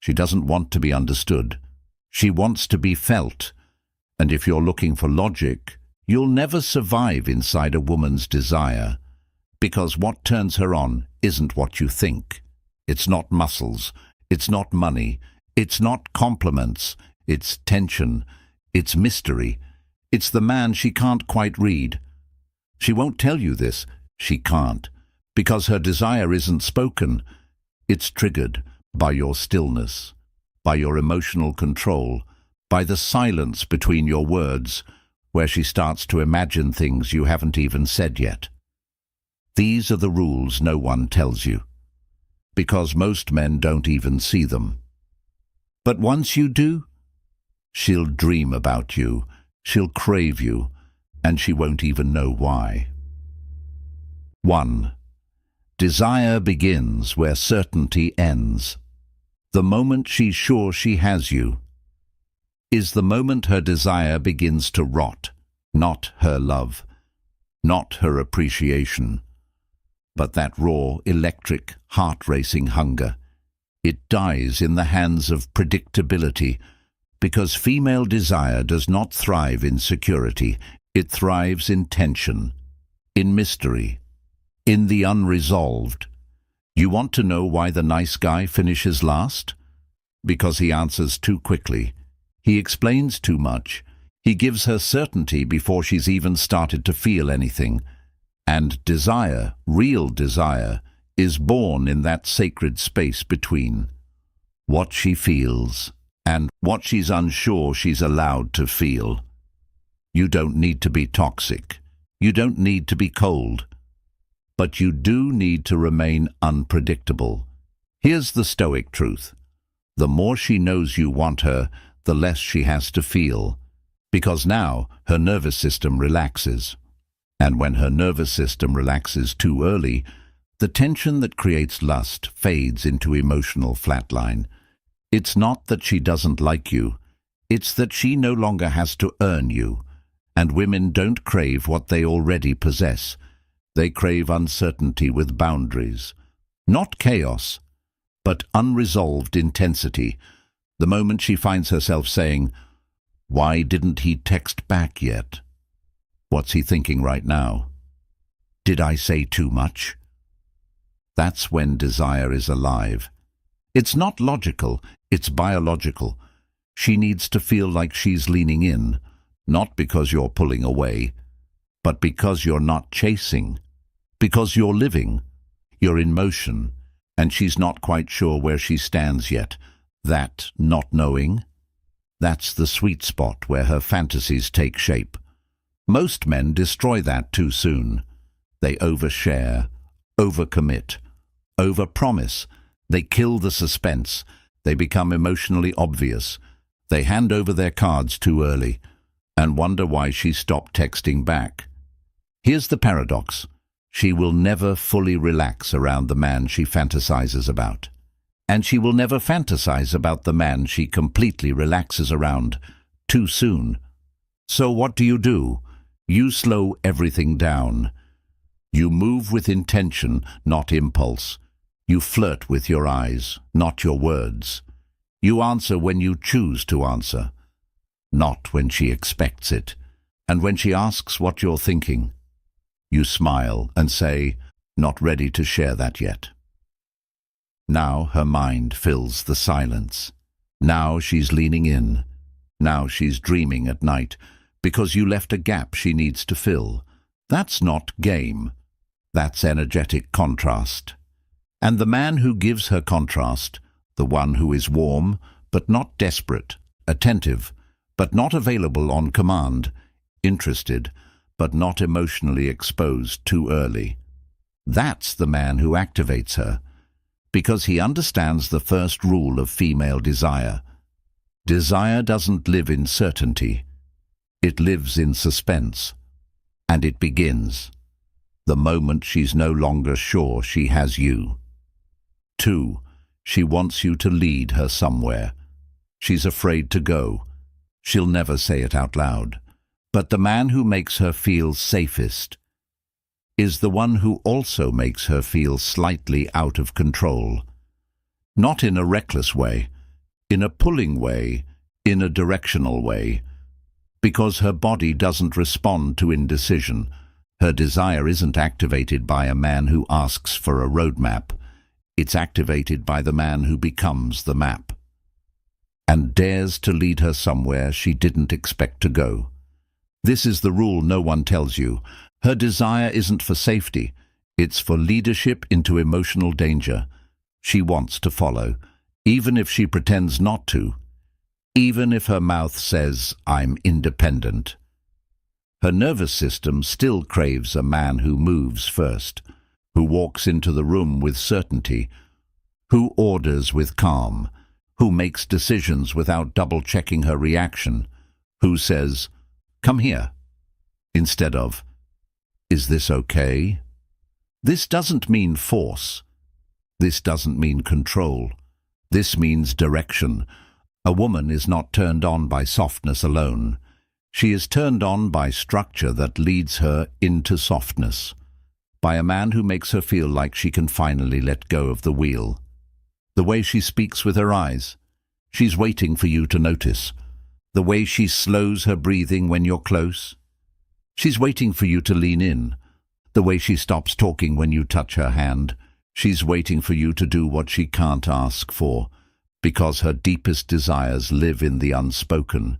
She doesn't want to be understood. She wants to be felt. And if you're looking for logic, you'll never survive inside a woman's desire, because what turns her on isn't what you think. It's not muscles. It's not money. It's not compliments. It's tension. It's mystery. It's the man she can't quite read. She won't tell you this. She can't, because her desire isn't spoken. It's triggered by your stillness, by your emotional control, by the silence between your words, where she starts to imagine things you haven't even said yet. These are the rules no one tells you, because most men don't even see them. But once you do, she'll dream about you, she'll crave you, and she won't even know why. 1. Desire begins where certainty ends. The moment she's sure she has you is the moment her desire begins to rot, not her love, not her appreciation, but that raw, electric, heart-racing hunger. It dies in the hands of predictability, because female desire does not thrive in security. It thrives in tension, in mystery, in the unresolved. You want to know why the nice guy finishes last? Because he answers too quickly. He explains too much. He gives her certainty before she's even started to feel anything. And desire, real desire, is born in that sacred space between what she feels and what she's unsure she's allowed to feel. You don't need to be toxic. You don't need to be cold. But you do need to remain unpredictable. Here's the Stoic truth. The more she knows you want her, the less she has to feel, because now her nervous system relaxes. And when her nervous system relaxes too early, the tension that creates lust fades into emotional flatline. It's not that she doesn't like you. It's that she no longer has to earn you. And women don't crave what they already possess. They crave uncertainty with boundaries. Not chaos, but unresolved intensity. The moment she finds herself saying, "Why didn't he text back yet? What's he thinking right now? Did I say too much?" That's when desire is alive. It's not logical, it's biological. She needs to feel like she's leaning in, not because you're pulling away, but because you're not chasing, because you're living, you're in motion, and she's not quite sure where she stands yet. That not knowing, that's the sweet spot where her fantasies take shape. Most men destroy that too soon. They overshare, overcommit, overpromise. They kill the suspense. They become emotionally obvious. They hand over their cards too early and wonder why she stopped texting back. Here's the paradox. She will never fully relax around the man she fantasizes about. And she will never fantasize about the man she completely relaxes around too soon. So what do? You slow everything down. You move with intention, not impulse. You flirt with your eyes, not your words. You answer when you choose to answer, not when she expects it. And when she asks what you're thinking, you smile and say, "Not ready to share that yet." Now her mind fills the silence. Now she's leaning in. Now she's dreaming at night, because you left a gap she needs to fill. That's not game. That's energetic contrast. And the man who gives her contrast, the one who is warm but not desperate, attentive but not available on command, interested but not emotionally exposed too early, that's the man who activates her, because he understands the first rule of female desire. Desire doesn't live in certainty. It lives in suspense. And it begins the moment she's no longer sure she has you. 2. She wants you to lead her somewhere. She's afraid to go. She'll never say it out loud. But the man who makes her feel safest is the one who also makes her feel slightly out of control. Not in a reckless way, in a pulling way, in a directional way, because her body doesn't respond to indecision. Her desire isn't activated by a man who asks for a roadmap. It's activated by the man who becomes the map and dares to lead her somewhere she didn't expect to go. This is the rule no one tells you. Her desire isn't for safety. It's for leadership into emotional danger. She wants to follow, even if she pretends not to, even if her mouth says, "I'm independent." Her nervous system still craves a man who moves first, who walks into the room with certainty, who orders with calm, who makes decisions without double-checking her reaction, who says, "Come here," instead of, "Is this okay?" This doesn't mean force. This doesn't mean control. This means direction. A woman is not turned on by softness alone. She is turned on by structure that leads her into softness, by a man who makes her feel like she can finally let go of the wheel. The way she speaks with her eyes, she's waiting for you to notice. The way she slows her breathing when you're close, she's waiting for you to lean in. The way she stops talking when you touch her hand, she's waiting for you to do what she can't ask for, because her deepest desires live in the unspoken,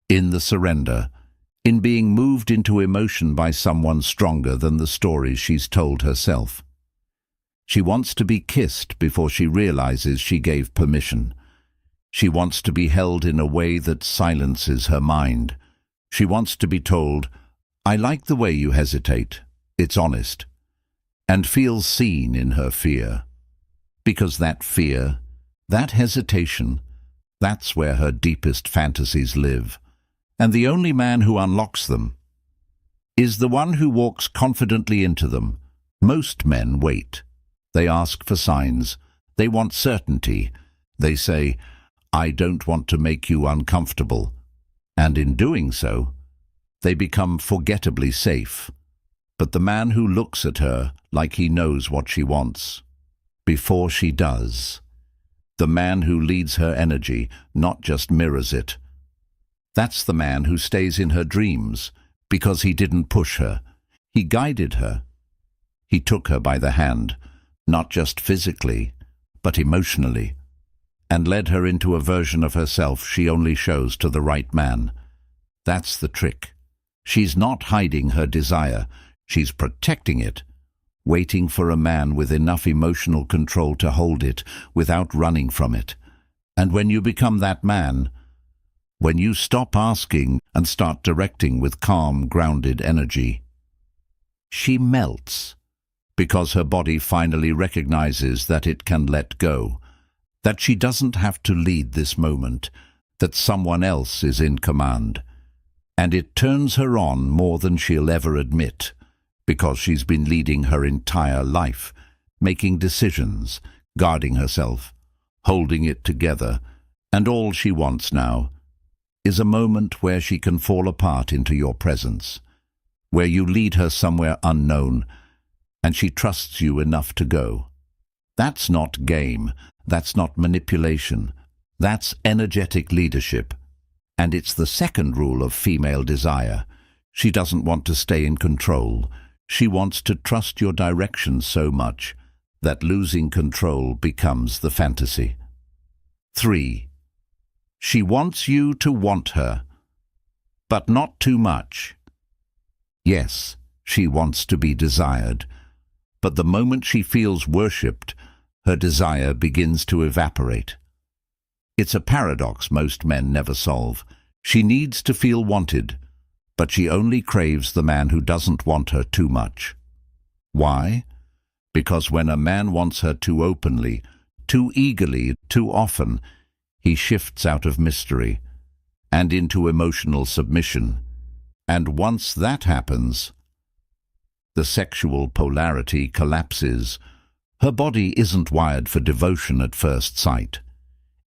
in the surrender, in being moved into emotion by someone stronger than the stories she's told herself. She wants to be kissed before she realizes she gave permission. She wants to be held in a way that silences her mind. She wants to be told, "I like the way you hesitate. It's honest," and feels seen in her fear. Because that fear, that hesitation, that's where her deepest fantasies live. And the only man who unlocks them is the one who walks confidently into them. Most men wait. They ask for signs. They want certainty. They say, "I don't want to make you uncomfortable." And in doing so, they become forgettably safe. But the man who looks at her like he knows what she wants, before she does, the man who leads her energy, not just mirrors it, that's the man who stays in her dreams because he didn't push her. He guided her. He took her by the hand, not just physically, but emotionally, and led her into a version of herself she only shows to the right man. That's the trick. She's not hiding her desire. She's protecting it, waiting for a man with enough emotional control to hold it without running from it. And when you become that man, when you stop asking and start directing with calm, grounded energy, she melts, because her body finally recognizes that it can let go, that she doesn't have to lead this moment, that someone else is in command. And it turns her on more than she'll ever admit, because she's been leading her entire life, making decisions, guarding herself, holding it together, and all she wants now is a moment where she can fall apart into your presence, where you lead her somewhere unknown, and she trusts you enough to go. That's not game, that's not manipulation, that's energetic leadership. And it's the second rule of female desire. She doesn't want to stay in control. She wants to trust your direction so much that losing control becomes the fantasy. 3. She wants you to want her, but not too much. Yes, she wants to be desired, but the moment she feels worshipped, her desire begins to evaporate. It's a paradox most men never solve. She needs to feel wanted, but she only craves the man who doesn't want her too much. Why? Because when a man wants her too openly, too eagerly, too often, he shifts out of mystery and into emotional submission. And once that happens, the sexual polarity collapses. Her body isn't wired for devotion at first sight.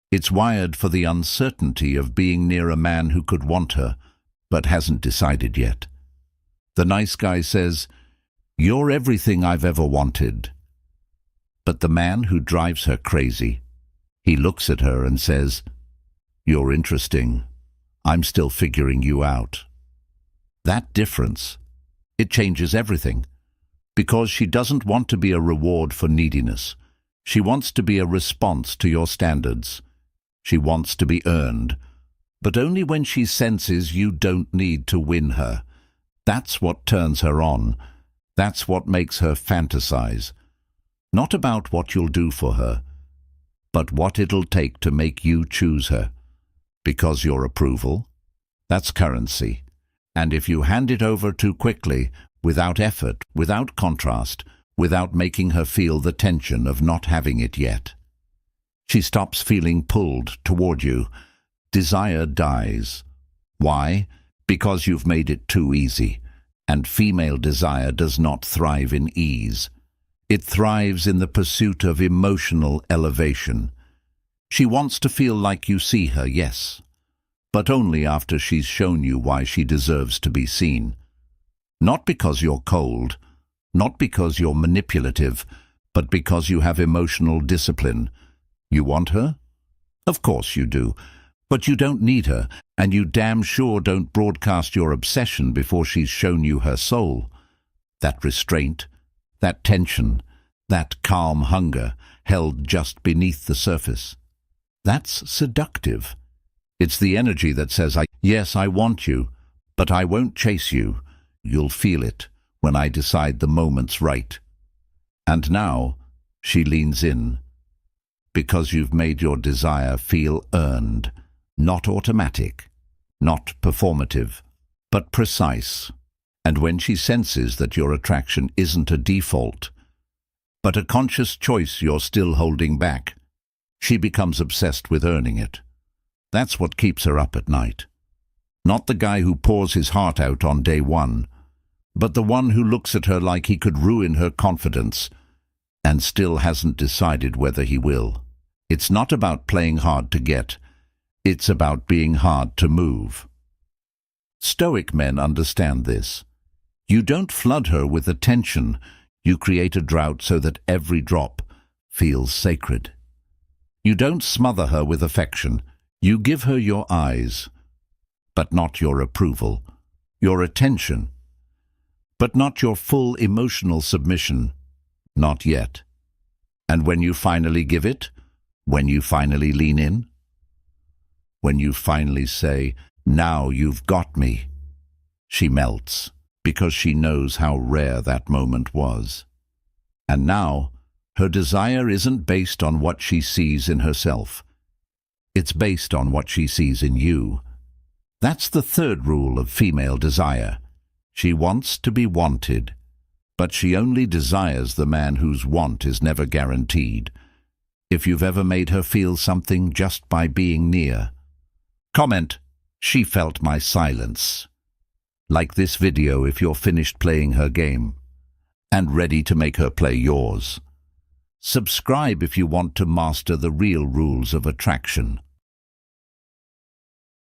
It's wired for the uncertainty of being near a man who could want her, but hasn't decided yet. The nice guy says, "You're everything I've ever wanted." But the man who drives her crazy, he looks at her and says, You're interesting. I'm still figuring you out. That difference, it changes everything. Because she doesn't want to be a reward for neediness. She wants to be a response to your standards. She wants to be earned, but only when she senses you don't need to win her. That's what turns her on. That's what makes her fantasize. Not about what you'll do for her, but what it'll take to make you choose her. Because your approval, that's currency. And if you hand it over too quickly, without effort, without contrast, without making her feel the tension of not having it yet, she stops feeling pulled toward you. Desire dies. Why? Because you've made it too easy. And female desire does not thrive in ease. It thrives in the pursuit of emotional elevation. She wants to feel like you see her, yes, but only after she's shown you why she deserves to be seen. Not because you're cold, not because you're manipulative, but because you have emotional discipline. You want her? Of course you do. But you don't need her, and you damn sure don't broadcast your obsession before she's shown you her soul. That restraint, that tension, that calm hunger held just beneath the surface. That's seductive. It's the energy that says, yes, I want you, but I won't chase you. You'll feel it when I decide the moment's right. And now she leans in, because you've made your desire feel earned, not automatic, not performative, but precise. And when she senses that your attraction isn't a default, but a conscious choice you're still holding back, she becomes obsessed with earning it. That's what keeps her up at night. Not the guy who pours his heart out on day one, but the one who looks at her like he could ruin her confidence and still hasn't decided whether he will. It's not about playing hard to get. It's about being hard to move. Stoic men understand this. You don't flood her with attention. You create a drought so that every drop feels sacred. You don't smother her with affection. You give her your eyes, but not your approval, your attention, but not your full emotional submission, not yet. And when you finally give it, when you finally lean in, when you finally say, now you've got me, she melts because she knows how rare that moment was. And now her desire isn't based on what she sees in herself. It's based on what she sees in you. That's the third rule of female desire. She wants to be wanted, but she only desires the man whose want is never guaranteed. If you've ever made her feel something just by being near, comment, "She felt my silence." Like this video if you're finished playing her game and ready to make her play yours. Subscribe if you want to master the real rules of attraction.